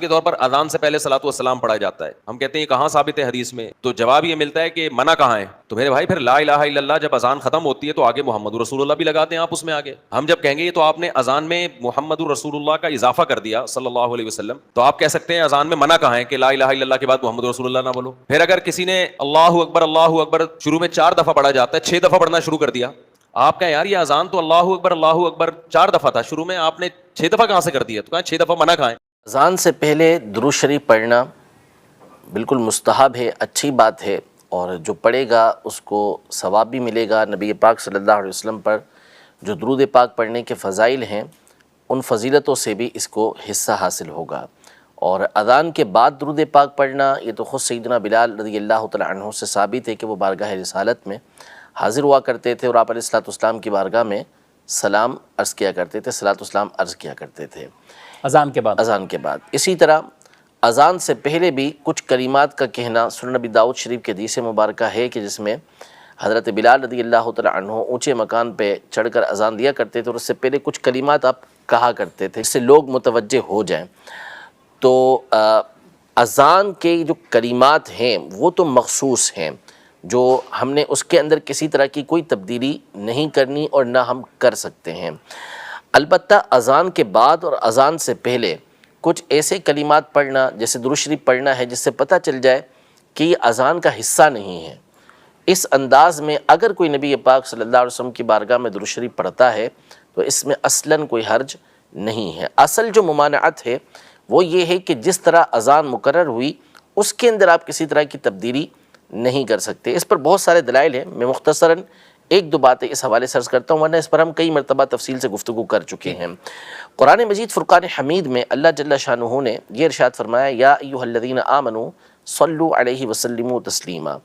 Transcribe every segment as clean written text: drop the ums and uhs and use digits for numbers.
کے طور پر اذان سے پہلے صلاۃ والسلام پڑھا جاتا ہے. ہم کہتے ہیں یہ کہاں ثابت ہے حدیث میں؟ تو جواب یہ ملتا ہے کہ منع کہاں ہے. تو میرے بھائی پھر لا الہ الا اللہ جب اذان ختم ہوتی ہے تو آگے محمد رسول اللہ بھی لگاتے ہیں آپ اس میں آگے. ہم جب کہیں گے تو آپ نے اذان میں محمد رسول اللہ کا اضافہ کر دیا صلی اللہ علیہ وسلم, تو آپ کہہ سکتے ہیں اذان میں منع کہاں ہے کہ لا الہ الا اللہ کے بعد محمد رسول اللہ نہ بولو. پھر اگر کسی نے اللہ اکبر شروع میں 4 دفعہ پڑھا جاتا ہے, 6 دفعہ پڑھنا شروع کر دیا, آپ کہیں یار یہ اذان تو اللہ اکبر 4 دفعہ تھا, شروع میں آپ نے 6 دفعہ کہاں سے کر دیا؟ تو کہا 6 دفعہ منع کہاں ہے؟ اذان سے پہلے درود شریف پڑھنا بالکل مستحب ہے, اچھی بات ہے, اور جو پڑھے گا اس کو ثواب بھی ملے گا. نبی پاک صلی اللہ علیہ وسلم پر جو درود پاک پڑھنے کے فضائل ہیں ان فضیلتوں سے بھی اس کو حصہ حاصل ہوگا. اور اذان کے بعد درود پاک پڑھنا یہ تو خود سیدنا بلال رضی اللہ تعالی عنہ سے ثابت ہے کہ وہ بارگاہ رسالت میں حاضر ہوا کرتے تھے اور آپ علیہ الصلوۃ والسلام کی بارگاہ میں سلام عرض کیا کرتے تھے, صلاۃ والسلام عرض کیا کرتے تھے اذان کے بعد. اسی طرح اذان سے پہلے بھی کچھ کلمات کا کہنا سنن نبی داؤد شریف کے حدیث مبارکہ ہے کہ جس میں حضرت بلال رضی اللہ تعالی عنہ اونچے مکان پہ چڑھ کر اذان دیا کرتے تھے اور اس سے پہلے کچھ کلمات آپ کہا کرتے تھے جس سے لوگ متوجہ ہو جائیں. تو اذان کے جو کلمات ہیں وہ تو مخصوص ہیں, جو ہم نے اس کے اندر کسی طرح کی کوئی تبدیلی نہیں کرنی اور نہ ہم کر سکتے ہیں. البتہ اذان کے بعد اور اذان سے پہلے کچھ ایسے کلمات پڑھنا جیسے درود شریف پڑھنا ہے جس سے پتہ چل جائے کہ یہ اذان کا حصہ نہیں ہے. اس انداز میں اگر کوئی نبی پاک صلی اللہ علیہ وسلم کی بارگاہ میں درود شریف پڑھتا ہے تو اس میں اصلاً کوئی حرج نہیں ہے. اصل جو ممانعت ہے وہ یہ ہے کہ جس طرح اذان مقرر ہوئی اس کے اندر آپ کسی طرح کی تبدیلی نہیں کر سکتے. اس پر بہت سارے دلائل ہیں, میں مختصراً 1-2 باتیں اس حوالے سے عرض کرتا ہوں, ورنہ اس پر ہم کئی مرتبہ تفصیل سے گفتگو کر چکے ہیں. قرآن مجید فرقان حمید میں اللہ جل شانہ نے یہ ارشاد فرمایا یا ایھا الذین آمنوا صلوا علیہ وسلموا تسلیما,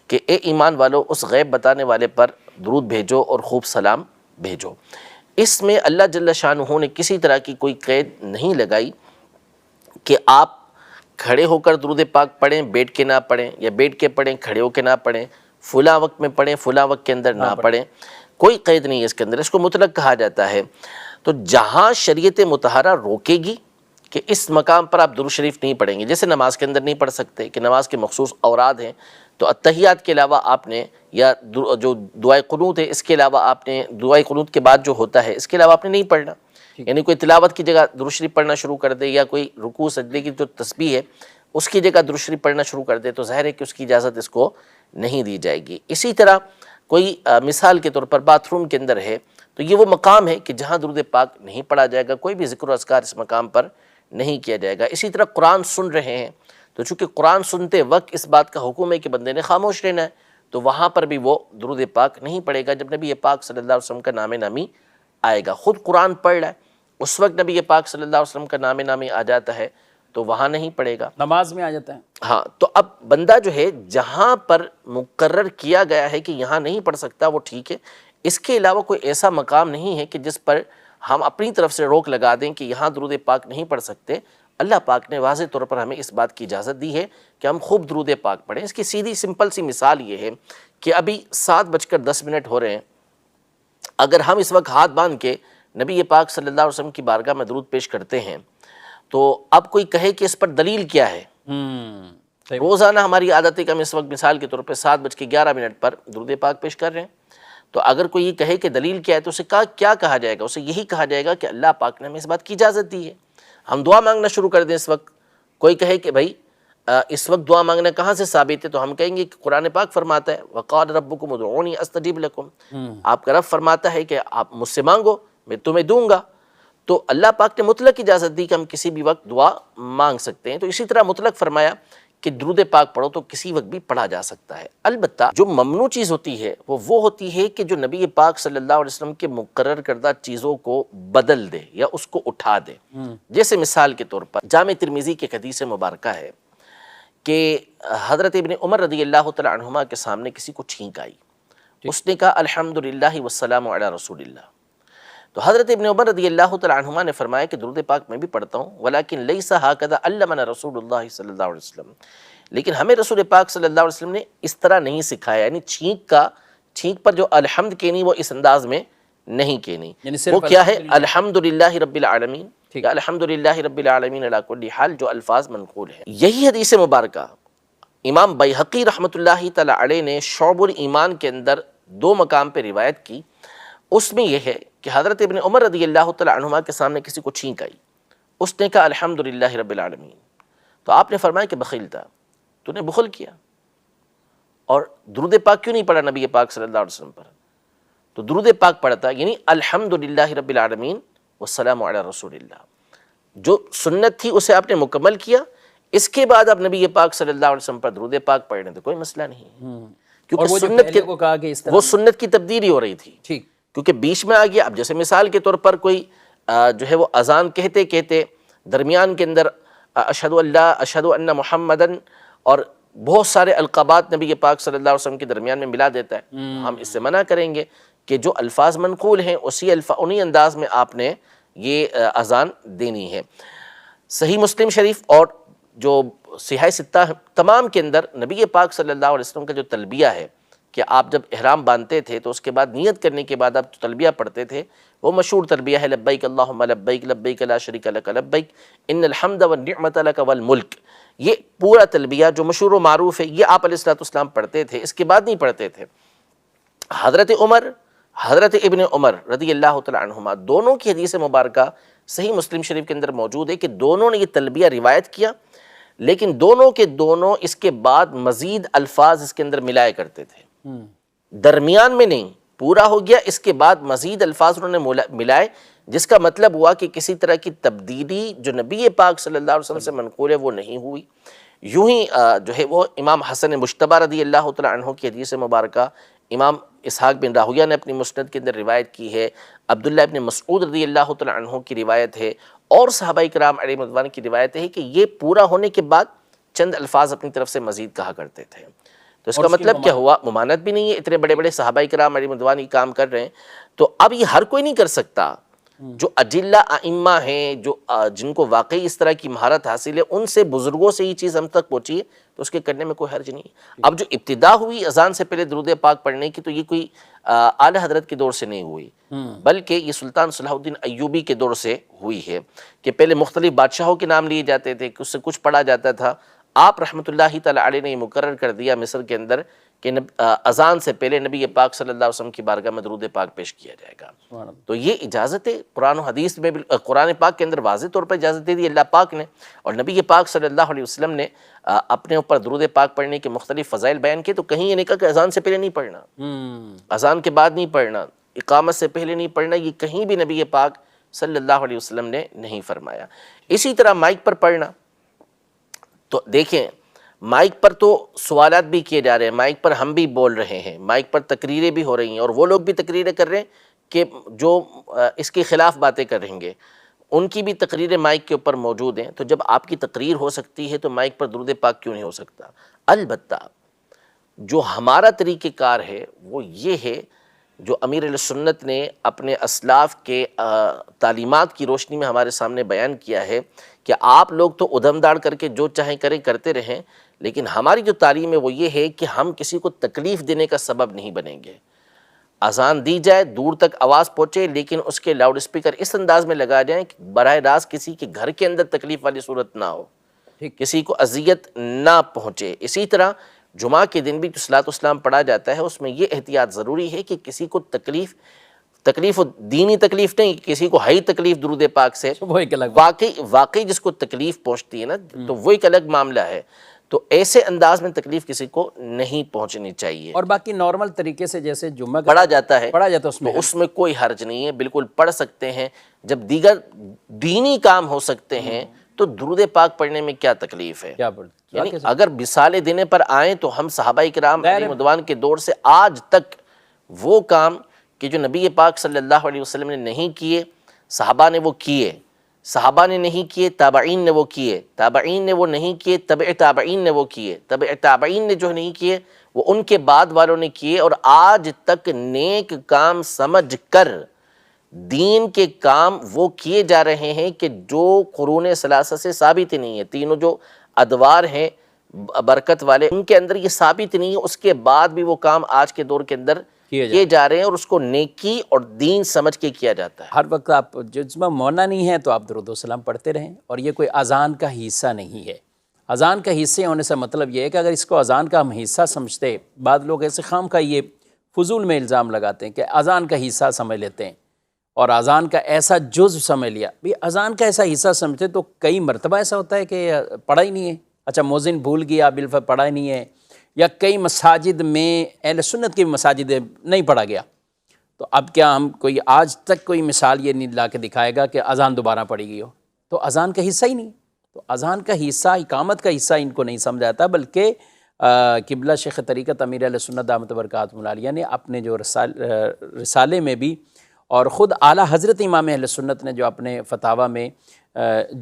کہ اے ایمان والو اس غیب بتانے والے پر درود بھیجو اور خوب سلام بھیجو. اس میں اللہ جل شانہ نے کسی طرح کی کوئی قید نہیں لگائی کہ آپ کھڑے ہو کر درود پاک پڑھیں, بیٹھ کے نہ پڑھیں, یا بیٹھ کے پڑھیں کھڑے ہو کے نہ پڑھیں, فلاں وقت میں پڑھیں فلاں وقت کے اندر نہ پڑھیں. کوئی قید نہیں ہے اس کے اندر, اس کو مطلق کہا جاتا ہے. تو جہاں شریعت مطہرہ روکے گی کہ اس مقام پر آپ درود شریف نہیں پڑھیں گے, جیسے نماز کے اندر نہیں پڑھ سکتے کہ نماز کے مخصوص اوراد ہیں, تو اتحیات کے علاوہ آپ نے, یا جو دعائے قنوت ہے اس کے علاوہ آپ نے, دعائے قنوت کے بعد جو ہوتا ہے اس کے علاوہ آپ نے نہیں پڑھنا. یعنی کوئی تلاوت کی جگہ درود شریف پڑھنا شروع کر دے, یا کوئی رکوع سجدے کی جو تسبیح ہے اس کی جگہ درود شریف پڑھنا شروع کر دے, تو ظاہر ہے کہ اس کی اجازت اس کو نہیں دی جائے گی. اسی طرح کوئی مثال کے طور پر باتھ روم کے اندر ہے تو یہ وہ مقام ہے کہ جہاں درود پاک نہیں پڑھا جائے گا, کوئی بھی ذکر و اذکار اس مقام پر نہیں کیا جائے گا. اسی طرح قرآن سن رہے ہیں تو چونکہ قرآن سنتے وقت اس بات کا حکم ہے کہ بندے نے خاموش رہنا ہے, تو وہاں پر بھی وہ درود پاک نہیں پڑھے گا جب نبی پاک صلی اللہ علیہ وسلم کا نام نامی آئے گا. خود قرآن پڑھ رہا ہے اس وقت نبی پاک صلی اللہ علیہ وسلم کا نام نامی آ جاتا ہے تو وہاں نہیں پڑھے گا, نماز میں آ جاتا ہے. ہاں, تو اب بندہ جو ہے جہاں پر مقرر کیا گیا ہے کہ یہاں نہیں پڑھ سکتا وہ ٹھیک ہے, اس کے علاوہ کوئی ایسا مقام نہیں ہے کہ جس پر ہم اپنی طرف سے روک لگا دیں کہ یہاں درود پاک نہیں پڑھ سکتے. اللہ پاک نے واضح طور پر ہمیں اس بات کی اجازت دی ہے کہ ہم خوب درود پاک پڑھیں. اس کی سیدھی سمپل سی مثال یہ ہے کہ ابھی 7:10 ہو رہے ہیں, اگر ہم اس وقت ہاتھ باندھ کے نبی پاک صلی اللہ علیہ وسلم کی بارگاہ میں درود پیش کرتے ہیں تو اب کوئی کہے کہ اس پر دلیل کیا ہے؟ روزانہ ہماری عادت ہے کہ ہم اس وقت مثال کے طور پہ 7:11 پر درود پاک پیش کر رہے ہیں, تو اگر کوئی یہ کہے کہ دلیل کیا ہے تو اسے کیا کہا جائے گا؟ اسے یہی کہا جائے گا کہ اللہ پاک نے ہمیں اس بات کی اجازت دی ہے, ہم دعا مانگنا شروع کر دیں اس وقت. کوئی کہے کہ بھائی اس وقت دعا مانگنا کہاں سے ثابت ہے؟ تو ہم کہیں گے کہ قرآن پاک فرماتا ہے وقال ربکم ادعونی استجب لکم, آپ کا رب فرماتا ہے کہ آپ مجھ سے مانگو میں تمہیں دوں گا. تو اللہ پاک نے مطلق اجازت دی کہ ہم کسی بھی وقت دعا مانگ سکتے ہیں. تو اسی طرح مطلق فرمایا کہ درود پاک پڑھو تو کسی وقت بھی پڑھا جا سکتا ہے. البتہ جو ممنوع چیز ہوتی ہے وہ ہوتی ہے کہ جو نبی پاک صلی اللہ علیہ وسلم کے مقرر کردہ چیزوں کو بدل دے یا اس کو اٹھا دے. جیسے مثال کے طور پر جامع ترمذی کی حدیث مبارکہ ہے کہ حضرت ابن عمر رضی اللہ تعالی عنہما کے سامنے کسی کو چھینک آئی, اس نے کہا الحمدللہ والسلام علی رسول اللہ. تو حضرت ابن عمر رضی اللہ تعالی عنہما نے فرمایا کہ درود پاک میں بھی پڑھتا ہوں, ولیکن لیس ہکذا علمنا رسول اللہ صلی اللہ علیہ وسلم, لیکن ہمیں رسول پاک صلی اللہ علیہ وسلم نے اس طرح نہیں سکھایا. یعنی چھینک پر جو الحمد کہنی وہ اس انداز میں نہیں کہنی. وہ کیا ہے؟ الحمدللہ رب العالمین یا الحمدللہ رب العالمین علی کل حال جو الفاظ منقول ہیں. یہی حدیث مبارکہ امام بیہقی رحمۃ اللہ تعالی علیہ نے شعب الایمان کے اندر 2 مقام پہ روایت کی. اس میں یہ ہے کہ حضرت ابن عمر رضی اللہ تعالی عنہما کے سامنے کسی کو چھینک آئی. اس نے کہا الحمدللہ رب العالمین. تو آپ نے فرمایا کہ بخیل تھا، تو نے بخل کیا اور درود پاک کیوں نہیں پڑھا نبی پاک صلی اللہ علیہ وسلم پر؟ تو درود پاک پڑھتا یعنی الحمدللہ رب العالمین والسلام علی رسول اللہ. جو سنت تھی اسے آپ نے مکمل کیا، اس کے بعد آپ نبی پاک صلی اللہ علیہ وسلم پر درود پاک پڑھ رہے تو کوئی مسئلہ نہیں ہے، کیونکہ سنت کو کہا کہ اس طرح وہ سنت کی تبدیلی ہو رہی تھی. ٹھیک. کیونکہ بیچ میں آ گیا. اب جیسے مثال کے طور پر کوئی جو ہے وہ اذان کہتے کہتے درمیان کے اندر اشہد اللہ اشہد ان محمدن اور بہت سارے القابات نبی پاک صلی اللہ علیہ وسلم کے درمیان میں ملا دیتا ہے. ہم اس سے منع کریں گے کہ جو الفاظ منقول ہیں انہی انداز میں آپ نے یہ اذان دینی ہے. صحیح مسلم شریف اور جو صحیح ستہ تمام کے اندر نبی پاک صلی اللہ علیہ وسلم کا جو تلبیہ ہے کہ آپ جب احرام باندھتے تھے تو اس کے بعد نیت کرنے کے بعد آپ تلبیہ پڑھتے تھے، وہ مشہور تلبیہ ہے لبیک اللہم لبیک لبیک لا شریک لک لبیک ان الحمد والنعمت لک والملک. یہ پورا تلبیہ جو مشہور و معروف ہے یہ آپ علیہ الصلوۃ والسلام پڑھتے تھے، اس کے بعد نہیں پڑھتے تھے. حضرت ابن عمر رضی اللہ تعالی عنہما دونوں کی حدیث مبارکہ صحیح مسلم شریف کے اندر موجود ہے کہ دونوں نے یہ تلبیہ روایت کیا، لیکن دونوں کے دونوں اس کے بعد مزید الفاظ اس کے اندر ملایا کرتے تھے. درمیان میں نہیں، پورا ہو گیا اس کے بعد مزید الفاظ انہوں نے ملائے، جس کا مطلب ہوا کہ کسی طرح کی تبدیلی جو نبی پاک صلی اللہ علیہ وسلم سے منقول ہے وہ نہیں ہوئی. یوں ہی جو ہے وہ امام حسن مجتبی رضی اللہ تعالی عنہ کی حدیث مبارکہ امام اسحاق بن راہویہ نے اپنی مسند کے اندر روایت کی ہے، عبداللہ ابن مسعود رضی اللہ تعالی عنہ کی روایت ہے، اور صحابہ کرام علیہ رضوان کی روایت ہے کہ یہ پورا ہونے کے بعد چند الفاظ اپنی طرف سے مزید کہا کرتے تھے. تو اس کا مطلب کیا ہوا؟ ممانعت بھی نہیں ہے، اتنے بڑے بڑے صحابہ کرام علیہ رضوان یہ کام کر رہے ہیں. تو اب یہ ہر کوئی نہیں کر سکتا. جو اجلہ ائمہ ہیں، جو جن کو واقعی اس طرح کی مہارت حاصل ہے، ان سے بزرگوں سے یہ چیز ہم تک پہنچی ہے تو اس کے کرنے میں کوئی حرج نہیں. اب جو ابتدا ہوئی اذان سے پہلے درود پاک پڑھنے کی تو یہ کوئی اعلی حضرت کے دور سے نہیں ہوئی، بلکہ یہ سلطان صلاح الدین ایوبی کے دور سے ہوئی ہے کہ پہلے مختلف بادشاہوں کے نام لیے جاتے تھے، اس سے کچھ پڑھا جاتا تھا. آپ رحمۃ اللہ تعالی علیہ نے یہ مقرر کر دیا مصر کے اندر کہ اذان سے پہلے نبی پاک صلی اللہ علیہ وسلم کی بارگاہ میں درود پاک پیش کیا جائے گا. تو یہ اجازت ہے قرآن و حدیث میں، قرآن پاک کے اندر واضح طور پر اجازت دے دی اللہ پاک نے، اور نبی پاک صلی اللہ علیہ وسلم نے اپنے اوپر درود پاک پڑھنے کے مختلف فضائل بیان کیے. تو کہیں یہ نہیں کہا کہ اذان سے پہلے نہیں پڑھنا، اذان کے بعد نہیں پڑھنا، اقامت سے پہلے نہیں پڑھنا، یہ کہیں بھی نبی پاک صلی اللہ علیہ وسلم نے نہیں فرمایا. اسی طرح مائک پر پڑھنا، تو دیکھیں مائک پر تو سوالات بھی کیے جا رہے ہیں، مائک پر ہم بھی بول رہے ہیں، مائک پر تقریریں بھی ہو رہی ہیں، اور وہ لوگ بھی تقریریں کر رہے ہیں کہ جو اس کے خلاف باتیں کریں گے، ان کی بھی تقریریں مائک کے اوپر موجود ہیں. تو جب آپ کی تقریر ہو سکتی ہے تو مائک پر درود پاک کیوں نہیں ہو سکتا؟ البتہ جو ہمارا طریقہ کار ہے وہ یہ ہے جو امیر علیہ سنت نے اپنے اسلاف کے تعلیمات کی روشنی میں ہمارے سامنے بیان کیا ہے کہ آپ لوگ تو ادھم داڑ کر کے جو چاہیں کریں کرتے رہیں، لیکن ہماری جو تعلیم ہے وہ یہ ہے کہ ہم کسی کو تکلیف دینے کا سبب نہیں بنیں گے. اذان دی جائے، دور تک آواز پہنچے، لیکن اس کے لاؤڈ اسپیکر اس انداز میں لگا جائیں کہ براہ راست کسی کے گھر کے اندر تکلیف والی صورت نہ ہو، کسی کو اذیت نہ پہنچے. اسی طرح جمعہ کے دن بھی جو صلاۃ والسلام پڑھا جاتا ہے اس میں یہ احتیاط ضروری ہے کہ کسی کو تکلیف دینی تکلیف نہیں، کسی کو ہائی تکلیف درود پاک سے واقعی جس کو تکلیف پہنچتی ہے نا تو وہ ایک الگ معاملہ ہے. تو ایسے انداز میں تکلیف کسی کو نہیں پہنچنی چاہیے. اور باقی نارمل طریقے سے جیسے جمعہ پڑھا جاتا ہے اس میں کوئی حرج نہیں ہے، بالکل پڑھ سکتے ہیں. جب دیگر دینی کام ہو سکتے ہیں تو درود پاک پڑھنے میں کیا تکلیف ہے؟ یعنی اگر مثالیں دینے پر آئیں تو ہم صحابہ کرام علیہ رضوان کے دور سے آج تک وہ کام کہ جو نبی پاک صلی اللہ علیہ وسلم نے نہیں کیے صحابہ نے وہ کیے، صحابہ نے نہیں کیے تابعین نے وہ کیے، تابعین نے وہ نہیں کیے تبع تابعین نے وہ کیے، تبع تابعین نے جو نہیں کیے وہ ان کے بعد والوں نے کیے. اور آج تک نیک کام سمجھ کر دین کے کام وہ کیے جا رہے ہیں کہ جو قرون ثلاثہ سے ثابت نہیں ہے. تینوں جو ادوار ہیں برکت والے ان کے اندر یہ ثابت نہیں ہے، اس کے بعد بھی وہ کام آج کے دور کے اندر کیے جا رہے ہیں اور اس کو نیکی اور دین سمجھ کے کیا جاتا ہے۔ ہر وقت آپ جسمہ مونا نہیں ہے تو آپ درود و سلام پڑھتے رہیں، اور یہ کوئی اذان کا حصہ نہیں ہے۔ اذان کا حصے ہونے سے مطلب یہ ہے کہ اگر اس کو اذان کا ہم حصہ سمجھتے، بعض لوگ ایسے خام کا یہ فضول میں الزام لگاتے ہیں کہ اذان کا حصہ سمجھ لیتے ہیں اور اذان کا ایسا جزو سمجھ لیا۔ بھی اذان کا ایسا حصہ سمجھتے تو کئی مرتبہ ایسا ہوتا ہے کہ پڑھا ہی نہیں ہے، اچھا مؤذن بھول گیا بالفعل پڑھا ہی نہیں ہے، یا کئی مساجد میں اہل سنت کی مساجد نہیں پڑھا گیا، تو اب کیا ہم کوئی آج تک کوئی مثال یہ نہیں لا کے دکھائے گا کہ اذان دوبارہ پڑھی گئی ہو؟ تو اذان کا حصہ ہی نہیں۔ تو اذان کا حصہ، اقامت کا حصہ ان کو نہیں سمجھاتا، بلکہ قبلہ شیخ طریقت امیر اہل سنت دامت برکاتہ العالیہ نے اپنے جو رسالے میں بھی، اور خود اعلیٰ حضرت امام اہل سنت نے جو اپنے فتاویٰ میں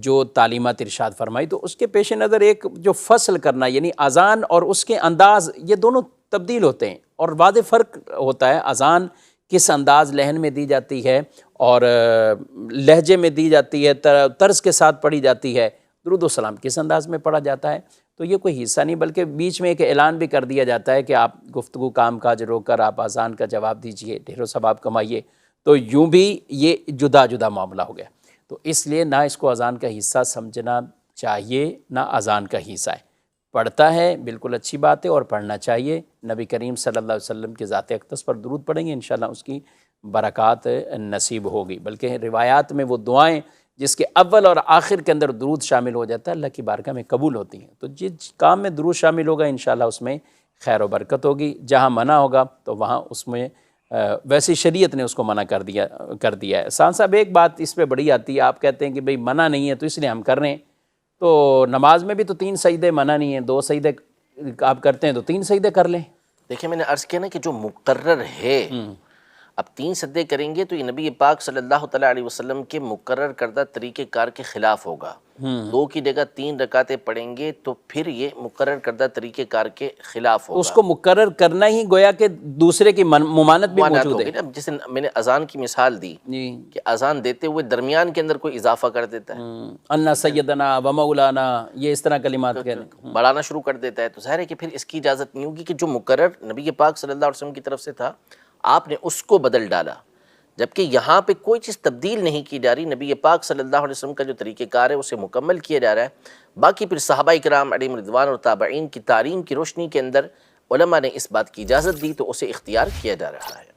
جو تعلیمات ارشاد فرمائی، تو اس کے پیش نظر ایک جو فصل کرنا، یعنی اذان اور اس کے انداز، یہ دونوں تبدیل ہوتے ہیں اور واضح فرق ہوتا ہے۔ اذان کس انداز لہن میں دی جاتی ہے اور لہجے میں دی جاتی ہے، طرز کے ساتھ پڑھی جاتی ہے، درود و سلام کس انداز میں پڑھا جاتا ہے، تو یہ کوئی حصہ نہیں، بلکہ بیچ میں ایک اعلان بھی کر دیا جاتا ہے کہ آپ گفتگو کام کاج روک کر آپ اذان کا جواب دیجئے، ڈھیر و ثواب کمائیے، تو یوں بھی یہ جدا جدا معاملہ ہو گیا۔ تو اس لیے نہ اس کو اذان کا حصہ سمجھنا چاہیے، نہ اذان کا حصہ ہے۔ پڑھتا ہے بالکل اچھی بات ہے اور پڑھنا چاہیے، نبی کریم صلی اللہ علیہ وسلم کے ذات اقدس پر درود پڑھیں گے انشاءاللہ اس کی برکات نصیب ہوگی۔ بلکہ روایات میں وہ دعائیں جس کے اول اور آخر کے اندر درود شامل ہو جاتا ہے، اللہ کی بارگاہ میں قبول ہوتی ہیں۔ تو جس کام میں درود شامل ہوگا انشاءاللہ اس میں خیر و برکت ہوگی، جہاں منع ہوگا تو وہاں اس میں ویسی شریعت نے اس کو منع کر دیا ہے۔ سان صاحب ایک بات اس پہ بڑی آتی ہے، آپ کہتے ہیں کہ بھئی منع نہیں ہے تو اس لیے ہم کر رہے ہیں، تو نماز میں بھی تو 3 سجدے منع نہیں ہیں، 2 سجدے آپ کرتے ہیں تو 3 سجدے کر لیں۔ دیکھیں میں نے عرض کیا نا کہ جو مقرر ہے، اب 3 سجدے کریں گے تو یہ نبی پاک صلی اللہ تعالیٰ علیہ وسلم کے مقرر کردہ طریقہ کار کے خلاف ہوگا۔ 2 کی جگہ 3 رکعتیں پڑھیں گے تو پھر یہ مقرر کردہ طریقہ کار کے خلاف ہوگا۔ اس کو مقرر کرنا ہی گویا کہ دوسرے کی ممانت بھی موجود ہے۔ جیسے میں نے اذان کی مثال دی کہ اذان دیتے ہوئے درمیان کے اندر کوئی اضافہ کر دیتا ہے، انا سیدنا و مولانا، یہ اس طرح کلمات کہہ دیں، بڑھانا شروع کر دیتا ہے، تو ظاہر ہے کہ پھر اس کی اجازت نہیں ہوگی کہ جو مقرر نبی پاک صلی اللہ علیہ وسلم کی طرف سے تھا آپ نے اس کو بدل ڈالا، جبکہ یہاں پہ کوئی چیز تبدیل نہیں کی جا رہی، نبی پاک صلی اللہ علیہ وسلم کا جو طریقہ کار ہے اسے مکمل کیا جا رہا ہے۔ باقی پھر صحابہ کرام علیہم رضوان اور تابعین کی تعلیم کی روشنی کے اندر علماء نے اس بات کی اجازت دی تو اسے اختیار کیا جا رہا ہے۔